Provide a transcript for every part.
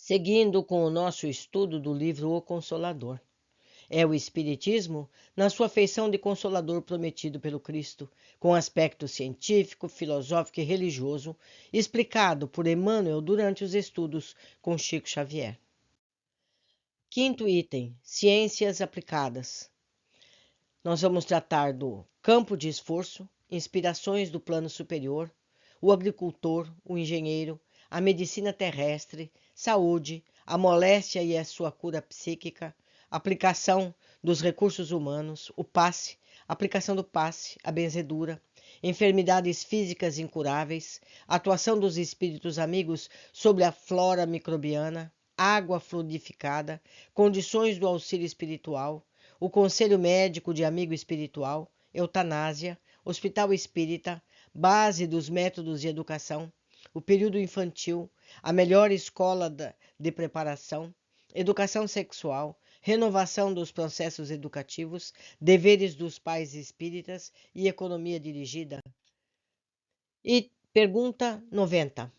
Seguindo com o nosso estudo do livro O Consolador. É o Espiritismo na sua feição de consolador prometido pelo Cristo, com aspecto científico, filosófico e religioso, explicado por Emmanuel durante os estudos com Chico Xavier. Quinto item: Ciências aplicadas. Nós vamos tratar do campo de esforço, inspirações do plano superior, o agricultor, o engenheiro, a medicina terrestre, saúde, a moléstia e a sua cura psíquica, aplicação dos recursos humanos, o passe, aplicação do passe, a benzedura, enfermidades físicas incuráveis, atuação dos espíritos amigos sobre a flora microbiana, água fluidificada, condições do auxílio espiritual, o conselho médico de amigo espiritual, eutanásia, hospital espírita, base dos métodos de educação, o período infantil, a melhor escola de preparação, educação sexual, renovação dos processos educativos, deveres dos pais espíritas e economia dirigida. E pergunta 90.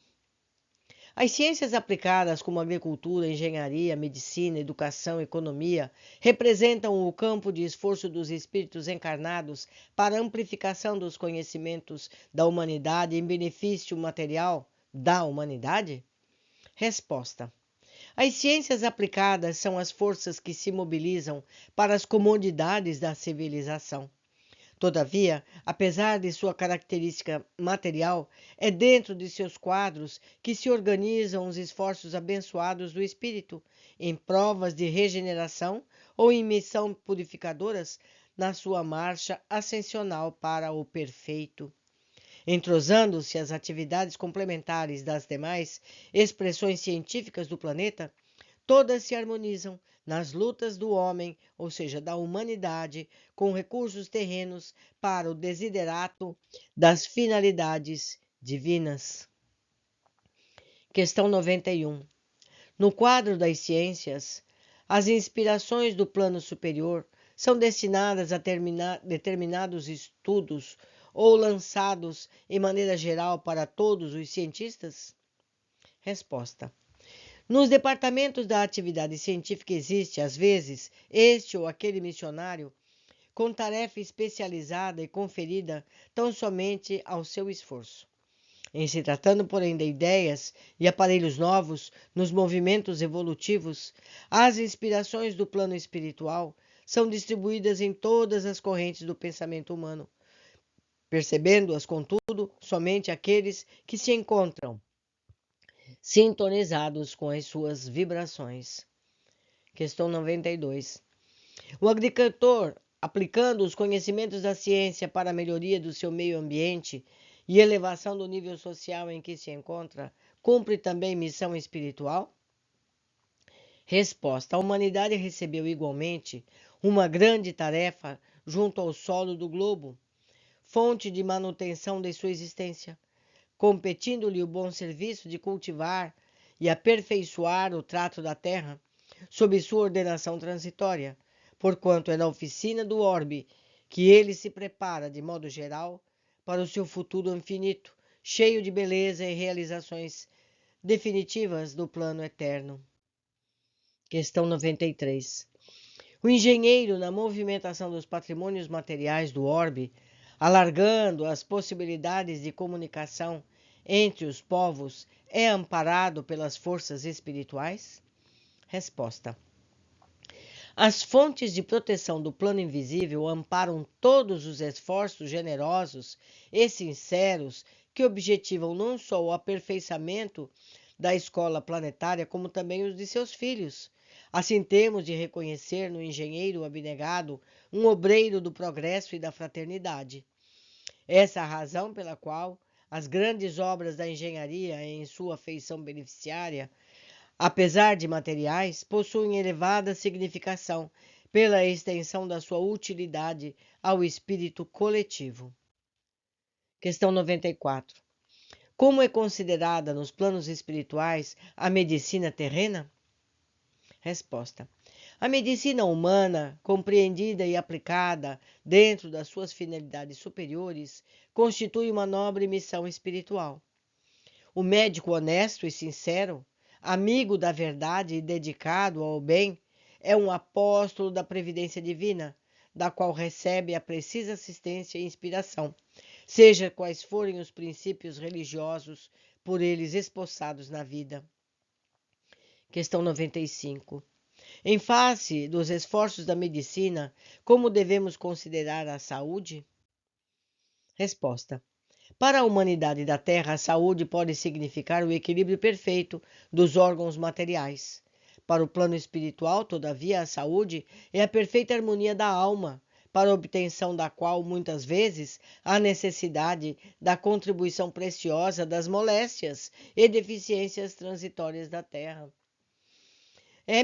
As ciências aplicadas como agricultura, engenharia, medicina, educação, economia representam o campo de esforço dos espíritos encarnados para a amplificação dos conhecimentos da humanidade em benefício material da humanidade? Resposta: as ciências aplicadas são as forças que se mobilizam para as comodidades da civilização. Todavia, apesar de sua característica material, é dentro de seus quadros que se organizam os esforços abençoados do espírito, em provas de regeneração ou em missão purificadoras na sua marcha ascensional para o perfeito. Entrosando-se as atividades complementares das demais expressões científicas do planeta, todas se harmonizam nas lutas do homem, ou seja, da humanidade, com recursos terrenos para o desiderato das finalidades divinas. Questão 91. No quadro das ciências, as inspirações do plano superior são destinadas a determinados estudos ou lançados em maneira geral para todos os cientistas? Resposta: nos departamentos da atividade científica existe, às vezes, este ou aquele missionário com tarefa especializada e conferida tão somente ao seu esforço. Em se tratando, porém, de ideias e aparelhos novos nos movimentos evolutivos, as inspirações do plano espiritual são distribuídas em todas as correntes do pensamento humano, percebendo-as, contudo, somente aqueles que se encontram sintonizados com as suas vibrações. Questão 92. O agricultor, aplicando os conhecimentos da ciência para a melhoria do seu meio ambiente e elevação do nível social em que se encontra, cumpre também missão espiritual? Resposta: a humanidade recebeu igualmente uma grande tarefa junto ao solo do globo, fonte de manutenção de sua existência, competindo-lhe o bom serviço de cultivar e aperfeiçoar o trato da terra, sob sua ordenação transitória, porquanto é na oficina do orbe que ele se prepara, de modo geral, para o seu futuro infinito, cheio de beleza e realizações definitivas do plano eterno. Questão 93. O engenheiro, na movimentação dos patrimônios materiais do orbe, alargando as possibilidades de comunicação entre os povos, é amparado pelas forças espirituais? Resposta: as fontes de proteção do plano invisível amparam todos os esforços generosos e sinceros que objetivam não só o aperfeiçoamento da escola planetária, como também os de seus filhos. Assim temos de reconhecer no engenheiro abnegado um obreiro do progresso e da fraternidade. Essa é a razão pela qual as grandes obras da engenharia, em sua feição beneficiária, apesar de materiais, possuem elevada significação pela extensão da sua utilidade ao espírito coletivo. Questão 94. Como é considerada nos planos espirituais a medicina terrena? Resposta: a medicina humana, compreendida e aplicada dentro das suas finalidades superiores, constitui uma nobre missão espiritual. O médico honesto e sincero, amigo da verdade e dedicado ao bem, é um apóstolo da previdência divina, da qual recebe a precisa assistência e inspiração, seja quais forem os princípios religiosos por eles esboçados na vida. Questão 95. Em face dos esforços da medicina, como devemos considerar a saúde? Resposta. Para a humanidade da Terra, a saúde pode significar o equilíbrio perfeito dos órgãos materiais. Para o plano espiritual, todavia, a saúde é a perfeita harmonia da alma, para a obtenção da qual, muitas vezes, há necessidade da contribuição preciosa das moléstias e deficiências transitórias da Terra.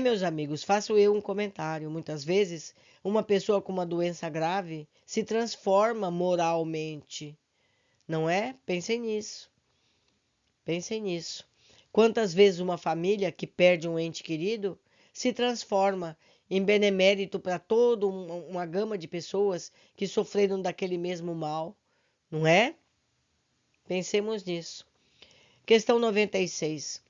Meus amigos, faço eu um comentário. Muitas vezes, uma pessoa com uma doença grave se transforma moralmente. Não é? Pensem nisso. Pensem nisso. Quantas vezes uma família que perde um ente querido se transforma em benemérito para toda uma gama de pessoas que sofreram daquele mesmo mal, não é? Pensemos nisso. Questão 96.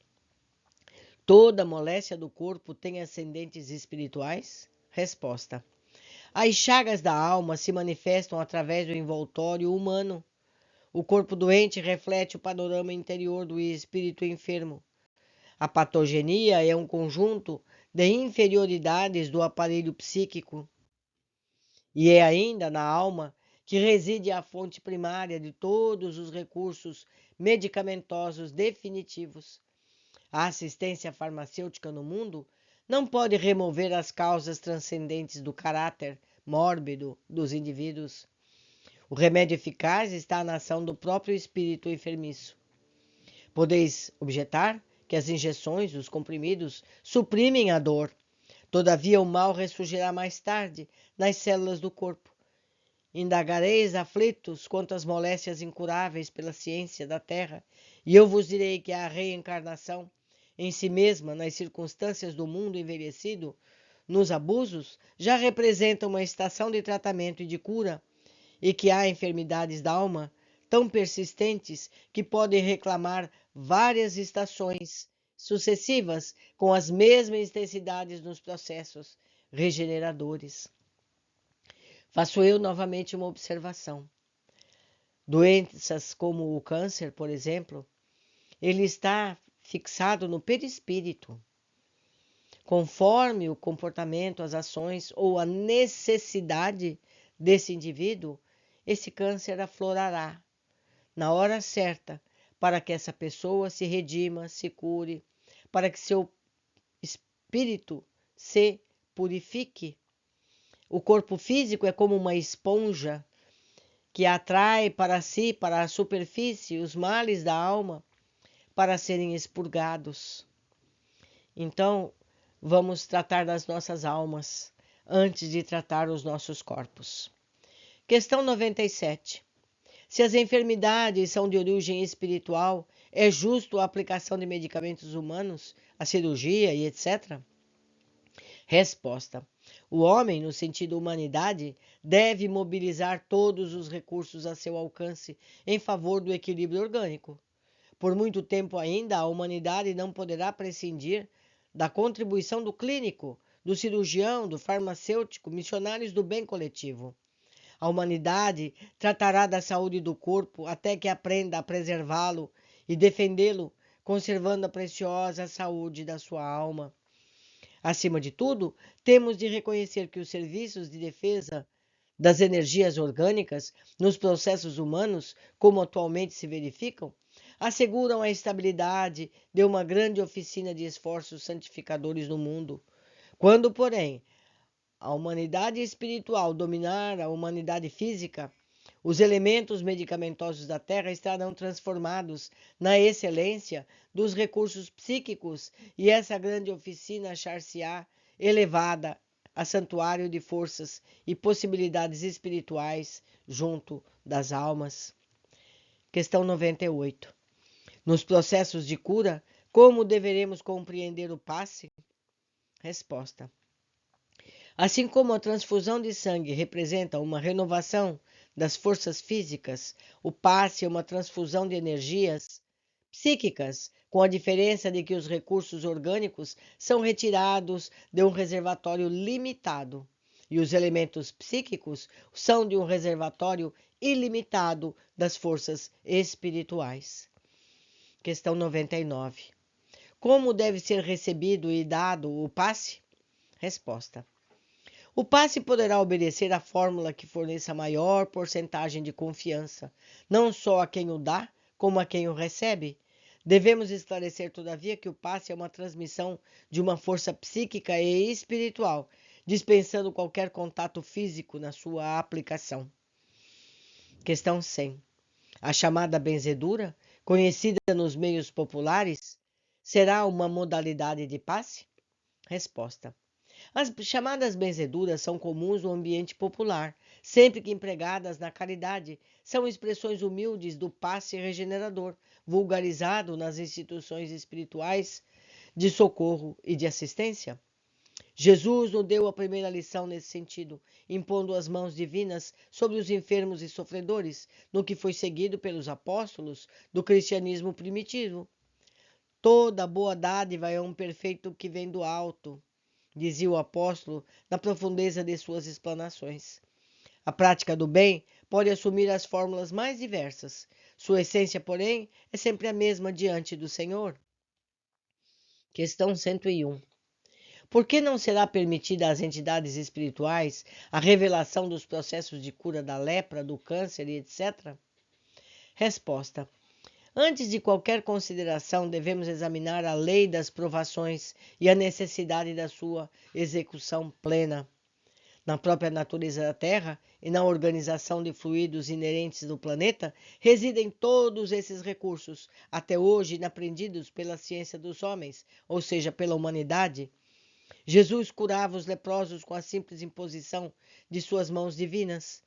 Toda moléstia do corpo tem ascendentes espirituais? Resposta. As chagas da alma se manifestam através do envoltório humano. O corpo doente reflete o panorama interior do espírito enfermo. A patogenia é um conjunto de inferioridades do aparelho psíquico. E é ainda na alma que reside a fonte primária de todos os recursos medicamentosos definitivos. A assistência farmacêutica no mundo não pode remover as causas transcendentes do caráter mórbido dos indivíduos. O remédio eficaz está na ação do próprio espírito enfermiço. Podeis objetar que as injeções, os comprimidos, suprimem a dor. Todavia, o mal ressurgirá mais tarde nas células do corpo. Indagareis aflitos quanto às moléstias incuráveis pela ciência da terra, e eu vos direi que a reencarnação, em si mesma, nas circunstâncias do mundo envelhecido, nos abusos, já representa uma estação de tratamento e de cura, e que há enfermidades da alma tão persistentes que podem reclamar várias estações sucessivas com as mesmas intensidades nos processos regeneradores. Faço eu novamente uma observação. Doenças como o câncer, por exemplo, ele está fixado no perispírito. Conforme o comportamento, as ações ou a necessidade desse indivíduo, esse câncer aflorará na hora certa para que essa pessoa se redima, se cure, para que seu espírito se purifique. O corpo físico é como uma esponja que atrai para si, para a superfície, os males da alma para serem expurgados. Então, vamos tratar das nossas almas antes de tratar os nossos corpos. Questão 97. Se as enfermidades são de origem espiritual, é justo a aplicação de medicamentos humanos, a cirurgia e etc.? Resposta. O homem, no sentido humanidade, deve mobilizar todos os recursos a seu alcance em favor do equilíbrio orgânico. Por muito tempo ainda, a humanidade não poderá prescindir da contribuição do clínico, do cirurgião, do farmacêutico, missionários do bem coletivo. A humanidade tratará da saúde do corpo até que aprenda a preservá-lo e defendê-lo, conservando a preciosa saúde da sua alma. Acima de tudo, temos de reconhecer que os serviços de defesa das energias orgânicas nos processos humanos, como atualmente se verificam, asseguram a estabilidade de uma grande oficina de esforços santificadores no mundo. Quando, porém, a humanidade espiritual dominar a humanidade física, os elementos medicamentosos da Terra estarão transformados na excelência dos recursos psíquicos e essa grande oficina achar-se-á elevada a santuário de forças e possibilidades espirituais junto das almas. Questão 98. Nos processos de cura, como deveremos compreender o passe? Resposta. Assim como a transfusão de sangue representa uma renovação das forças físicas, o passe é uma transfusão de energias psíquicas com a diferença de que os recursos orgânicos são retirados de um reservatório limitado e os elementos psíquicos são de um reservatório ilimitado das forças espirituais. Questão 99. Como deve ser recebido e dado o passe? Resposta. O passe poderá obedecer à fórmula que forneça maior porcentagem de confiança, não só a quem o dá, como a quem o recebe. Devemos esclarecer, todavia, que o passe é uma transmissão de uma força psíquica e espiritual, dispensando qualquer contato físico na sua aplicação. Questão 100. A chamada benzedura, conhecida nos meios populares, será uma modalidade de passe? Resposta. As chamadas benzeduras são comuns no ambiente popular, sempre que empregadas na caridade, são expressões humildes do passe regenerador, vulgarizado nas instituições espirituais de socorro e de assistência. Jesus nos deu a primeira lição nesse sentido, impondo as mãos divinas sobre os enfermos e sofredores, no que foi seguido pelos apóstolos do cristianismo primitivo. Toda boa dádiva é um perfeito que vem do alto, dizia o apóstolo na profundeza de suas explanações. A prática do bem pode assumir as fórmulas mais diversas. Sua essência, porém, é sempre a mesma diante do Senhor. Questão 101. Por que não será permitida às entidades espirituais a revelação dos processos de cura da lepra, do câncer e etc.? Resposta. Antes de qualquer consideração, devemos examinar a lei das provações e a necessidade da sua execução plena. Na própria natureza da Terra e na organização de fluidos inerentes do planeta, residem todos esses recursos, até hoje inaprendidos pela ciência dos homens, ou seja, pela humanidade. Jesus curava os leprosos com a simples imposição de suas mãos divinas.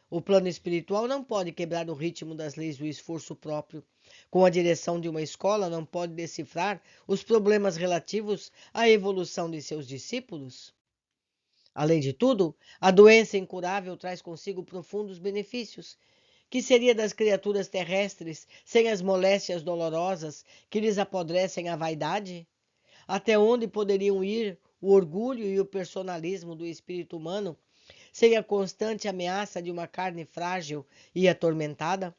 O plano espiritual não pode quebrar o ritmo das leis do esforço próprio. Com a direção de uma escola, não pode decifrar os problemas relativos à evolução de seus discípulos. Além de tudo, a doença incurável traz consigo profundos benefícios. Que seria das criaturas terrestres sem as moléstias dolorosas que lhes apodrecem a vaidade? Até onde poderiam ir o orgulho e o personalismo do espírito humano sem a constante ameaça de uma carne frágil e atormentada?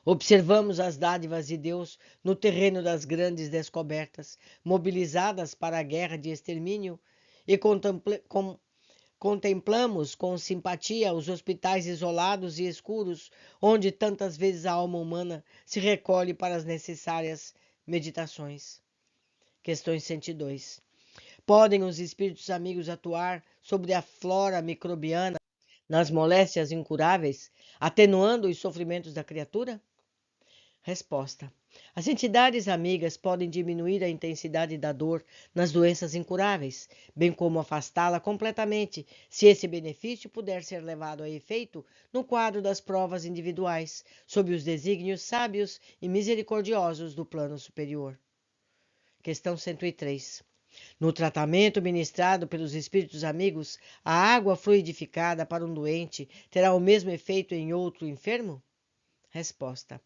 Observamos as dádivas de Deus no terreno das grandes descobertas, mobilizadas para a guerra de extermínio, e contemplamos com simpatia os hospitais isolados e escuros, onde tantas vezes a alma humana se recolhe para as necessárias meditações. Questões 102. Podem os espíritos amigos atuar sobre a flora microbiana nas moléstias incuráveis, atenuando os sofrimentos da criatura? Resposta. As entidades amigas podem diminuir a intensidade da dor nas doenças incuráveis, bem como afastá-la completamente, se esse benefício puder ser levado a efeito no quadro das provas individuais, sob os desígnios sábios e misericordiosos do plano superior. Questão 103. No tratamento ministrado pelos espíritos amigos, a água fluidificada para um doente terá o mesmo efeito em outro enfermo? Resposta.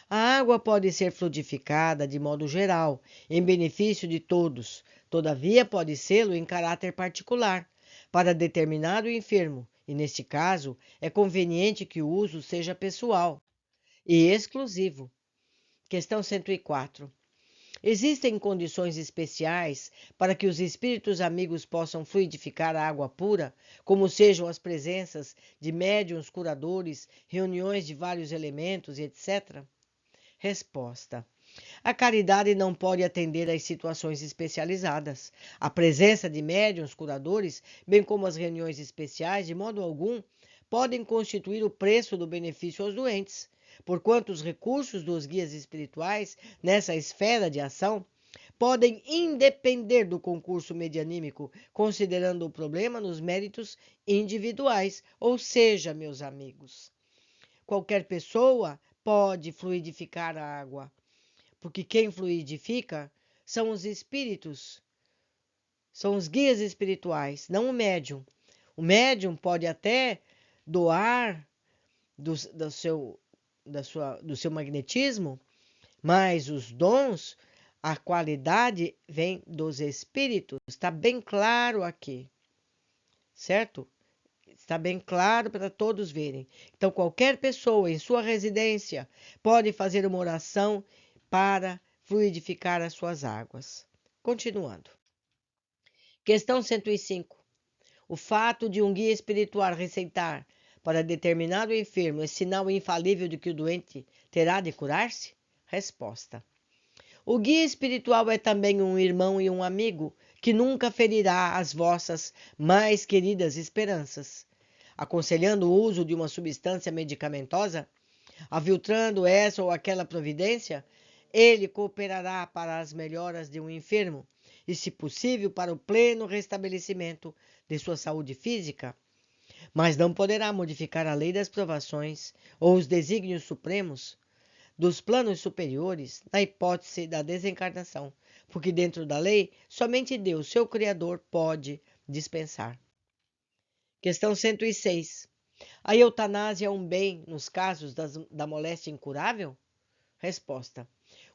A água pode ser fluidificada de modo geral, em benefício de todos, todavia pode sê-lo em caráter particular, para determinado enfermo, e neste caso é conveniente que o uso seja pessoal e exclusivo. Questão 104. Existem condições especiais para que os espíritos amigos possam fluidificar a água pura, como sejam as presenças de médiuns curadores, reuniões de vários elementos, etc.? Resposta. A caridade não pode atender às situações especializadas. A presença de médiuns curadores, bem como as reuniões especiais, de modo algum, podem constituir o preço do benefício aos doentes, porquanto os recursos dos guias espirituais nessa esfera de ação podem independer do concurso medianímico, considerando o problema nos méritos individuais, ou seja, meus amigos, qualquer pessoa pode fluidificar a água, porque quem fluidifica são os espíritos, são os guias espirituais, não o médium. O médium pode até doar do seu magnetismo Mas os dons, a qualidade vem dos espíritos. Está bem claro aqui, certo? Está bem claro para todos verem. Então, qualquer pessoa em sua residência pode fazer uma oração para fluidificar as suas águas. Continuando. Questão 105. O fato de um guia espiritual receitar para determinado enfermo é sinal infalível de que o doente terá de curar-se? Resposta. O guia espiritual é também um irmão e um amigo que nunca ferirá as vossas mais queridas esperanças, aconselhando o uso de uma substância medicamentosa, aviltrando essa ou aquela providência. Ele cooperará para as melhoras de um enfermo e, se possível, para o pleno restabelecimento de sua saúde física, mas não poderá modificar a lei das provações ou os desígnios supremos dos planos superiores na hipótese da desencarnação, porque dentro da lei somente Deus, seu Criador, pode dispensar. Questão 106. A eutanásia é um bem nos casos da moléstia incurável? Resposta.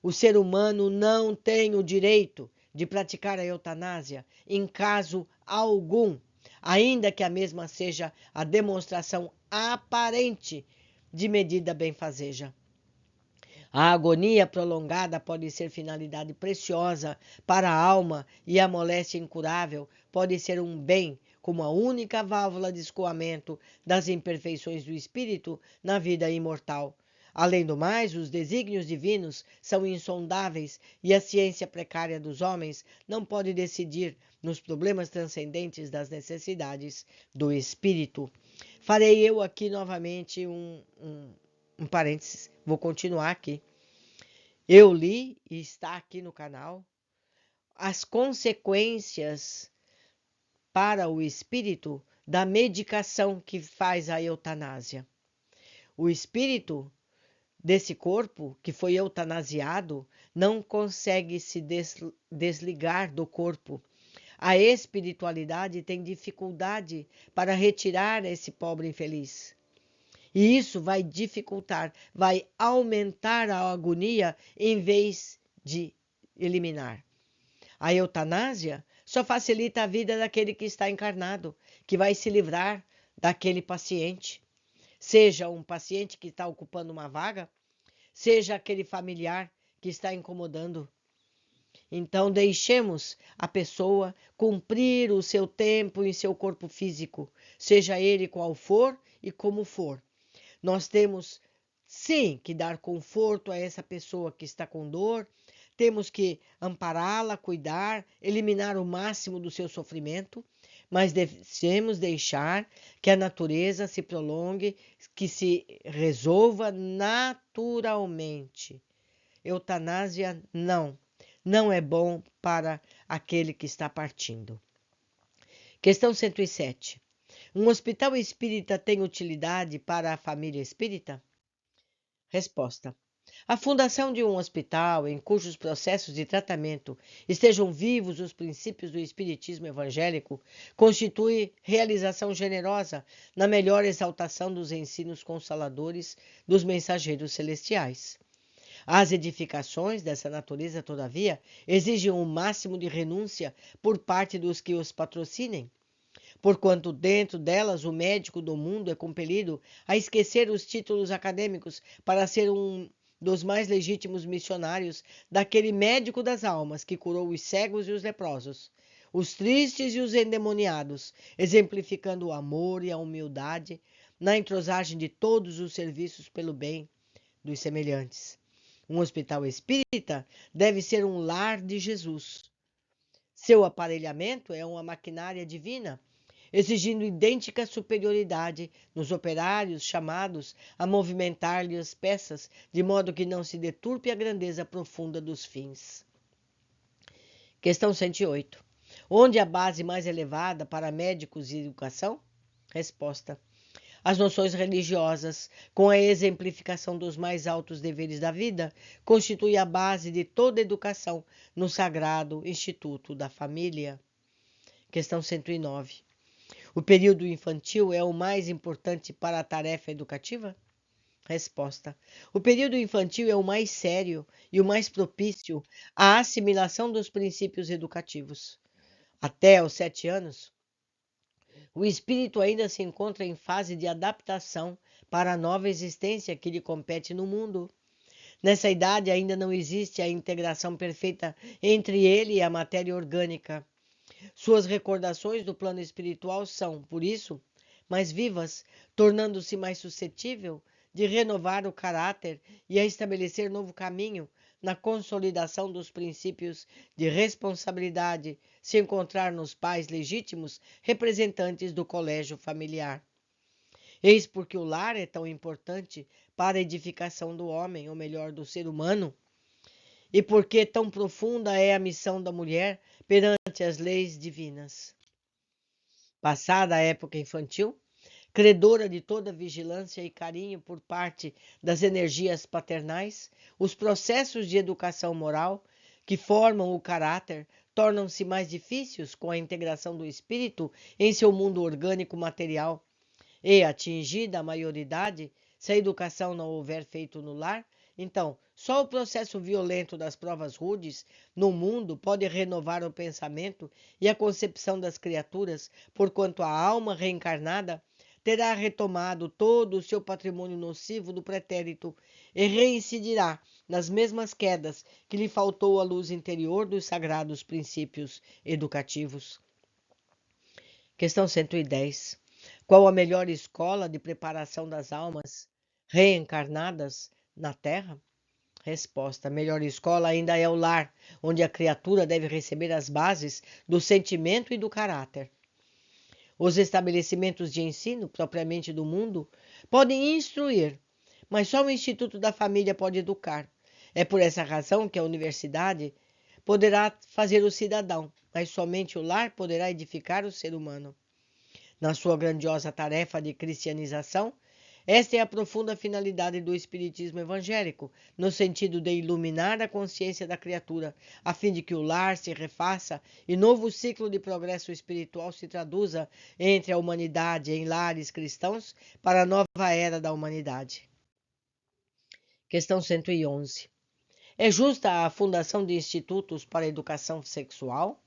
O ser humano não tem o direito de praticar a eutanásia em caso algum, ainda que a mesma seja a demonstração aparente de medida benfazeja. A agonia prolongada pode ser finalidade preciosa para a alma e a moléstia incurável pode ser um bem como a única válvula de escoamento das imperfeições do espírito na vida imortal. Além do mais, os desígnios divinos são insondáveis e a ciência precária dos homens não pode decidir nos problemas transcendentes das necessidades do espírito. Farei eu aqui novamente um parênteses, vou continuar aqui. Eu li e está aqui no canal as consequências para o espírito da medicação que faz a eutanásia. O espírito desse corpo que foi eutanasiado não consegue se desligar do corpo. A espiritualidade tem dificuldade para retirar esse pobre infeliz. E isso vai dificultar, vai aumentar a agonia em vez de eliminar. A eutanásia só facilita a vida daquele que está encarnado, que vai se livrar daquele paciente. Seja um paciente que está ocupando uma vaga, seja aquele familiar que está incomodando. Então, deixemos a pessoa cumprir o seu tempo em seu corpo físico, seja ele qual for e como for. Nós temos, sim, que dar conforto a essa pessoa que está com dor, temos que ampará-la, cuidar, eliminar o máximo do seu sofrimento, mas devemos deixar que a natureza se prolongue, que se resolva naturalmente. Eutanásia não é bom para aquele que está partindo. Questão 107. Um hospital espírita tem utilidade para a família espírita? Resposta. A fundação de um hospital em cujos processos de tratamento estejam vivos os princípios do espiritismo evangélico constitui realização generosa na melhor exaltação dos ensinos consoladores dos mensageiros celestiais. As edificações dessa natureza, todavia, exigem o máximo de renúncia por parte dos que os patrocinem, porquanto dentro delas o médico do mundo é compelido a esquecer os títulos acadêmicos para ser um dos mais legítimos missionários daquele médico das almas que curou os cegos e os leprosos, os tristes e os endemoniados, exemplificando o amor e a humildade na entrosagem de todos os serviços pelo bem dos semelhantes. Um hospital espírita deve ser um lar de Jesus. Seu aparelhamento é uma maquinária divina, exigindo idêntica superioridade nos operários chamados a movimentar-lhe as peças, de modo que não se deturpe a grandeza profunda dos fins. Questão 108. Onde a base mais elevada para médicos e educação? Resposta. As noções religiosas, com a exemplificação dos mais altos deveres da vida, constituem a base de toda educação no sagrado Instituto da Família. Questão 109. O período infantil é o mais importante para a tarefa educativa? Resposta. O período infantil é o mais sério e o mais propício à assimilação dos princípios educativos. Até os 7 anos, o espírito ainda se encontra em fase de adaptação para a nova existência que lhe compete no mundo. Nessa idade ainda não existe a integração perfeita entre ele e a matéria orgânica. Suas recordações do plano espiritual são, por isso, mais vivas, tornando-se mais suscetível de renovar o caráter e a estabelecer novo caminho na consolidação dos princípios de responsabilidade, se encontrar nos pais legítimos representantes do colégio familiar. Eis porque o lar é tão importante para a edificação do homem, ou melhor, do ser humano, e porque tão profunda é a missão da mulher perante as leis divinas. Passada a época infantil, credora de toda vigilância e carinho por parte das energias paternais, os processos de educação moral que formam o caráter tornam-se mais difíceis com a integração do espírito em seu mundo orgânico material e, atingida a maioridade, se a educação não houver feito no lar, então só o processo violento das provas rudes no mundo pode renovar o pensamento e a concepção das criaturas, porquanto a alma reencarnada terá retomado todo o seu patrimônio nocivo do pretérito e reincidirá nas mesmas quedas que lhe faltou a luz interior dos sagrados princípios educativos. Questão 110. Qual a melhor escola de preparação das almas reencarnadas na Terra? Resposta. A melhor escola ainda é o lar, onde a criatura deve receber as bases do sentimento e do caráter. Os estabelecimentos de ensino, propriamente do mundo, podem instruir, mas só o Instituto da Família pode educar. É por essa razão que a universidade poderá fazer o cidadão, mas somente o lar poderá edificar o ser humano. Na sua grandiosa tarefa de cristianização, esta é a profunda finalidade do espiritismo evangélico, no sentido de iluminar a consciência da criatura, a fim de que o lar se refaça e novo ciclo de progresso espiritual se traduza entre a humanidade em lares cristãos para a nova era da humanidade. Questão 111. É justa a fundação de institutos para a educação sexual?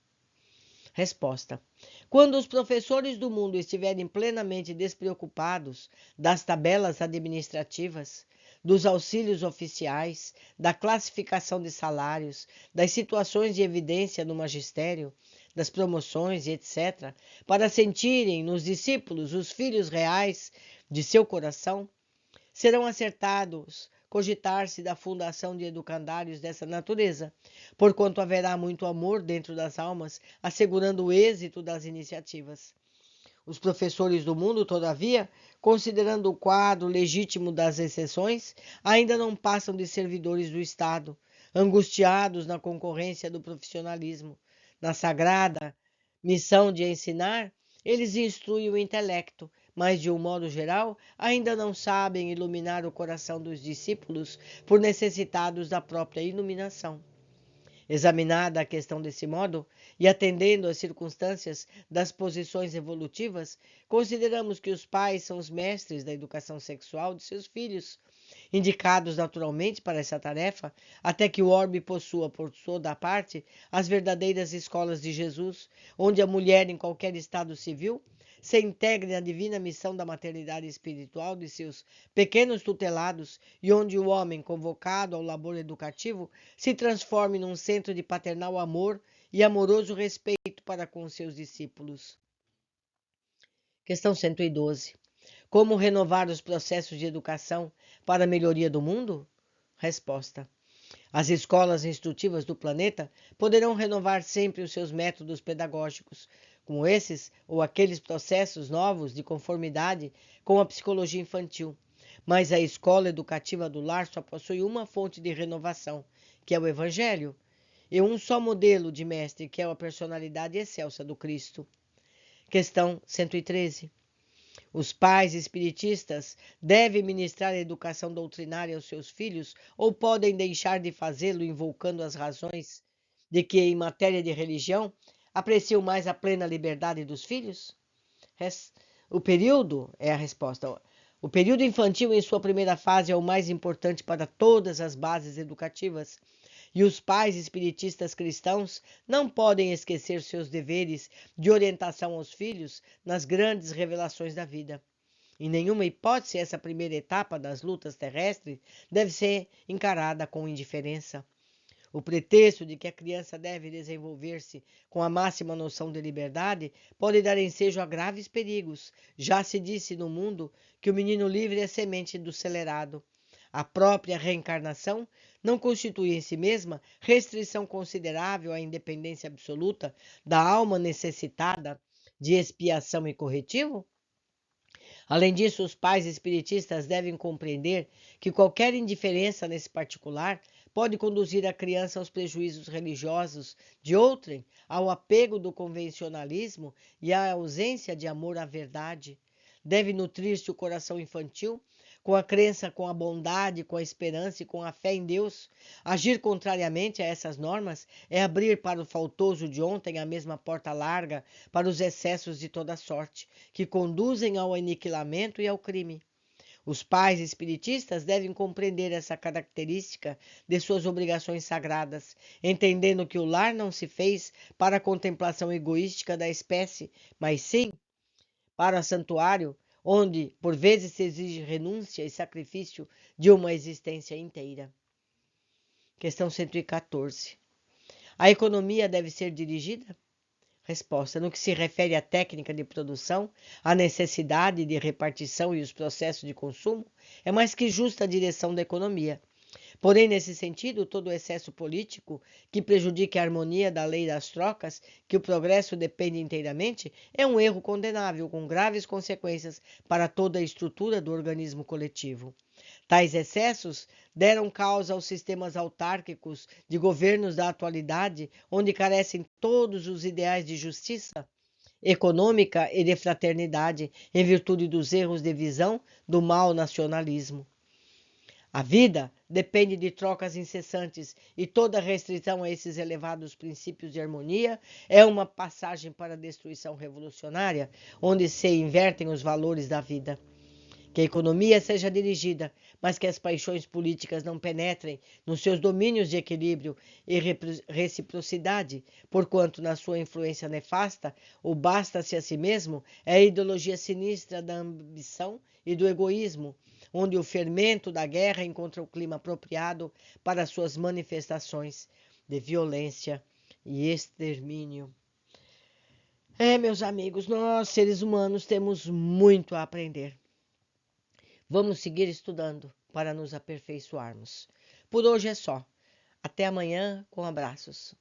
Resposta. Quando os professores do mundo estiverem plenamente despreocupados das tabelas administrativas, dos auxílios oficiais, da classificação de salários, das situações de evidência no magistério, das promoções e etc., para sentirem nos discípulos os filhos reais de seu coração, serão acertados cogitar-se da fundação de educandários dessa natureza, porquanto haverá muito amor dentro das almas, assegurando o êxito das iniciativas. Os professores do mundo, todavia, considerando o quadro legítimo das exceções, ainda não passam de servidores do Estado, angustiados na concorrência do profissionalismo. Na sagrada missão de ensinar, eles instruem o intelecto, mas, de um modo geral, ainda não sabem iluminar o coração dos discípulos por necessitados da própria iluminação. Examinada a questão desse modo, e atendendo às circunstâncias das posições evolutivas, consideramos que os pais são os mestres da educação sexual de seus filhos, indicados naturalmente para essa tarefa, até que o orbe possua, por toda parte, as verdadeiras escolas de Jesus, onde a mulher, em qualquer estado civil, se integre na divina missão da maternidade espiritual de seus pequenos tutelados e onde o homem, convocado ao labor educativo, se transforme num centro de paternal amor e amoroso respeito para com seus discípulos. Questão 112. Como renovar os processos de educação para a melhoria do mundo? Resposta. As escolas instrutivas do planeta poderão renovar sempre os seus métodos pedagógicos, como esses ou aqueles processos novos de conformidade com a psicologia infantil. Mas a escola educativa do lar só possui uma fonte de renovação, que é o Evangelho, e um só modelo de mestre, que é a personalidade excelsa do Cristo. Questão 113. Os pais espiritistas devem ministrar a educação doutrinária aos seus filhos ou podem deixar de fazê-lo invocando as razões de que, em matéria de religião, apreciam mais a plena liberdade dos filhos? O período é a resposta. O período infantil, em sua primeira fase, é o mais importante para todas as bases educativas. E os pais espiritistas cristãos não podem esquecer seus deveres de orientação aos filhos nas grandes revelações da vida. Em nenhuma hipótese, essa primeira etapa das lutas terrestres deve ser encarada com indiferença. O pretexto de que a criança deve desenvolver-se com a máxima noção de liberdade pode dar ensejo a graves perigos. Já se disse no mundo que o menino livre é semente do celerado. A própria reencarnação não constitui em si mesma restrição considerável à independência absoluta da alma necessitada de expiação e corretivo? Além disso, os pais espiritistas devem compreender que qualquer indiferença nesse particular pode conduzir a criança aos prejuízos religiosos de outrem, ao apego do convencionalismo e à ausência de amor à verdade. Deve nutrir-se o coração infantil com a crença, com a bondade, com a esperança e com a fé em Deus. Agir contrariamente a essas normas é abrir para o faltoso de ontem a mesma porta larga para os excessos de toda sorte, que conduzem ao aniquilamento e ao crime. Os pais espiritistas devem compreender essa característica de suas obrigações sagradas, entendendo que o lar não se fez para a contemplação egoística da espécie, mas sim para o santuário, onde por vezes se exige renúncia e sacrifício de uma existência inteira. Questão 114. A economia deve ser dirigida? Resposta: no que se refere à técnica de produção, à necessidade de repartição e os processos de consumo, é mais que justa a direção da economia. Porém, nesse sentido, todo o excesso político que prejudique a harmonia da lei das trocas, que o progresso depende inteiramente, é um erro condenável, com graves consequências para toda a estrutura do organismo coletivo. Tais excessos deram causa aos sistemas autárquicos de governos da atualidade, onde carecem todos os ideais de justiça econômica e de fraternidade, em virtude dos erros de visão do mau nacionalismo. A vida depende de trocas incessantes e toda restrição a esses elevados princípios de harmonia é uma passagem para a destruição revolucionária, onde se invertem os valores da vida. Que a economia seja dirigida, mas que as paixões políticas não penetrem nos seus domínios de equilíbrio e reciprocidade, porquanto na sua influência nefasta, o basta-se a si mesmo é a ideologia sinistra da ambição e do egoísmo, onde o fermento da guerra encontra o clima apropriado para suas manifestações de violência e extermínio. Meus amigos, nós, seres humanos, temos muito a aprender. Vamos seguir estudando para nos aperfeiçoarmos. Por hoje é só. Até amanhã, com abraços.